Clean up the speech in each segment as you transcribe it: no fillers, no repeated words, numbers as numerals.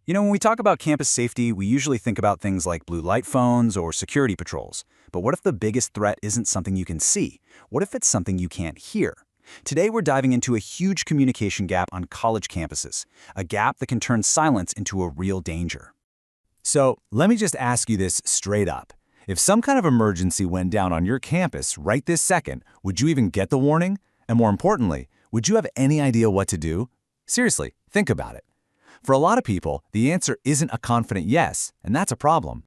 When we talk about campus safety, we usually think about things like blue light phones or security patrols. But what if the biggest threat isn't something you can see? What if it's something you can't hear? Today, we're diving into a huge communication gap on college campuses, a gap that can turn silence into a real danger. So, let me just ask you this straight up. If some kind of emergency went down on your campus right this second, would you even get the warning? And more importantly, would you have any idea what to do? Seriously, think about it. For a lot of people, the answer isn't a confident yes, and that's a problem.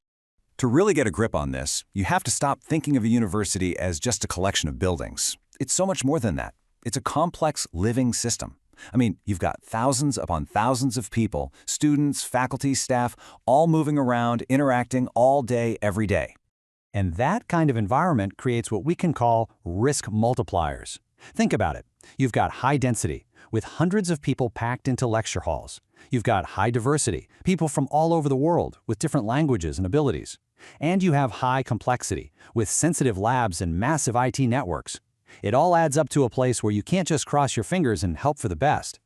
To really get a grip on this, you have to stop thinking of a university as just a collection of buildings. It's so much more than that. It's a complex, living system. I mean, you've got thousands upon thousands of people, students, faculty, staff, all moving around, interacting all day, every day. And that kind of environment creates what we can call risk multipliers. Think about it. You've got high density, with hundreds of people packed into lecture halls. You've got high diversity, people from all over the world with different languages and abilities. And you have high complexity, with sensitive labs and massive IT networks. It all adds up to a place where you can't just cross your fingers and hope for the best.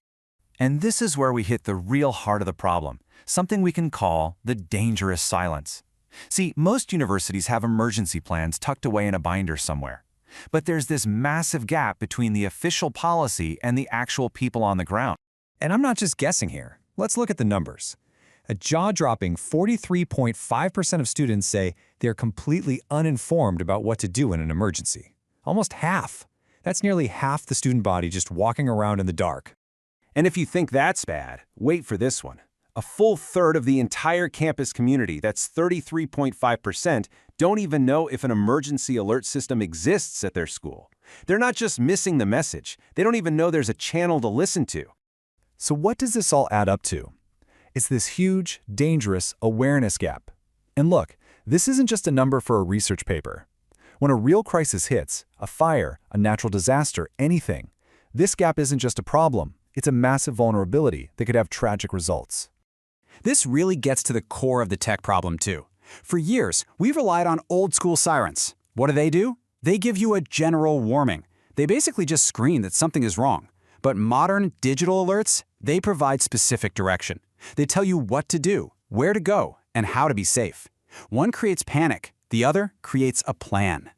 And this is where we hit the real heart of the problem, something we can call the dangerous silence. See, most universities have emergency plans tucked away in a binder somewhere. But there's this massive gap between the official policy and the actual people on the ground. And I'm not just guessing here. Let's look at the numbers. A jaw-dropping 43.5% of students say they're completely uninformed about what to do in an emergency. Almost half. That's nearly half the student body just walking around in the dark. And if you think that's bad, wait for this one. A full third of the entire campus community, that's 33.5%, don't even know if an emergency alert system exists at their school. They're not just missing the message, they don't even know there's a channel to listen to. So what does this all add up to? It's this huge, dangerous awareness gap. And look, this isn't just a number for a research paper. When a real crisis hits, a fire, a natural disaster, anything, this gap isn't just a problem, it's a massive vulnerability that could have tragic results. This really gets to the core of the tech problem, too. For years, we've relied on old-school sirens. What do? They give you a general warning. They basically just scream that something is wrong. But modern digital alerts, they provide specific direction. They tell you what to do, where to go, and how to be safe. One creates panic, the other creates a plan.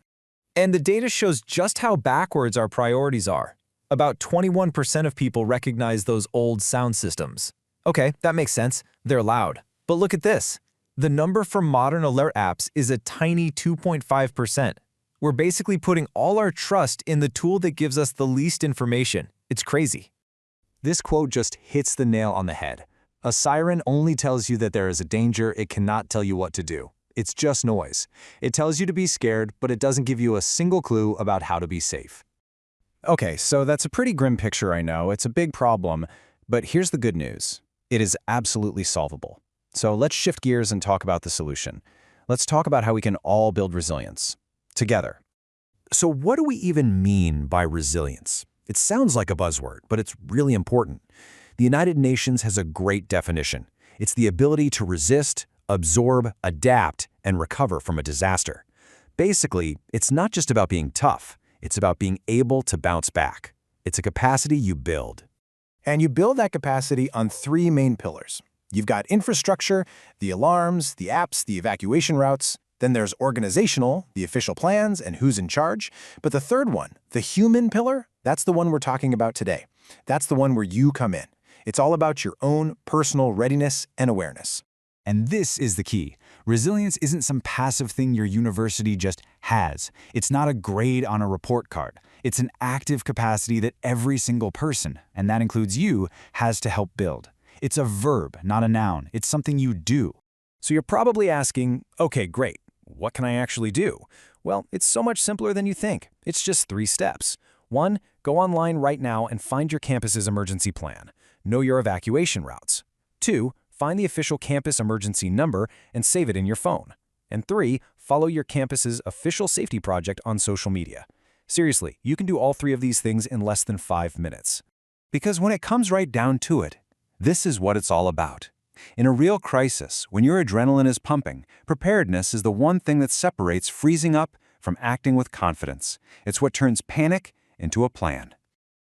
And the data shows just how backwards our priorities are. About 21% of people recognize those old sound systems. Okay, that makes sense. They're loud. But look at this. The number for modern alert apps is a tiny 2.5%. We're basically putting all our trust in the tool that gives us the least information. It's crazy. This quote just hits the nail on the head. A siren only tells you that there is a danger, it cannot tell you what to do. It's just noise. It tells you to be scared, but it doesn't give you a single clue about how to be safe. Okay, so that's a pretty grim picture, I know. It's a big problem. But here's the good news. It is absolutely solvable. So let's shift gears and talk about the solution. Let's talk about how we can all build resilience together. So what do we even mean by resilience? It sounds like a buzzword, but it's really important. The United Nations has a great definition. It's the ability to resist, absorb, adapt, and recover from a disaster. Basically, it's not just about being tough. It's about being able to bounce back. It's a capacity you build. And you build that capacity on three main pillars. You've got infrastructure, the alarms, the apps, the evacuation routes. Then there's organizational, the official plans, and who's in charge. But the third one, the human pillar, that's the one we're talking about today. That's the one where you come in. It's all about your own personal readiness and awareness. And this is the key. Resilience isn't some passive thing your university just has. It's not a grade on a report card. It's an active capacity that every single person, and that includes you, has to help build. It's a verb, not a noun. It's something you do. So you're probably asking, okay, great. What can I actually do? Well, it's so much simpler than you think. It's just 3 steps. 1, go online right now and find your campus's emergency plan. Know your evacuation routes. 2, find the official campus emergency number and save it in your phone. And 3, follow your campus's official safety project on social media. Seriously, you can do all 3 of these things in less than 5 minutes. Because when it comes right down to it, this is what it's all about. In a real crisis, when your adrenaline is pumping, preparedness is the one thing that separates freezing up from acting with confidence. It's what turns panic into a plan.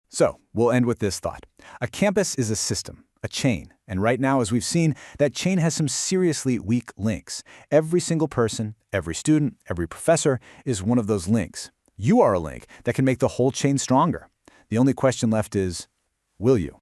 So, we'll end with this thought. A campus is a system, a chain. And right now, as we've seen, that chain has some seriously weak links. Every single person, every student, every professor is one of those links. You are a link that can make the whole chain stronger. The only question left is, will you?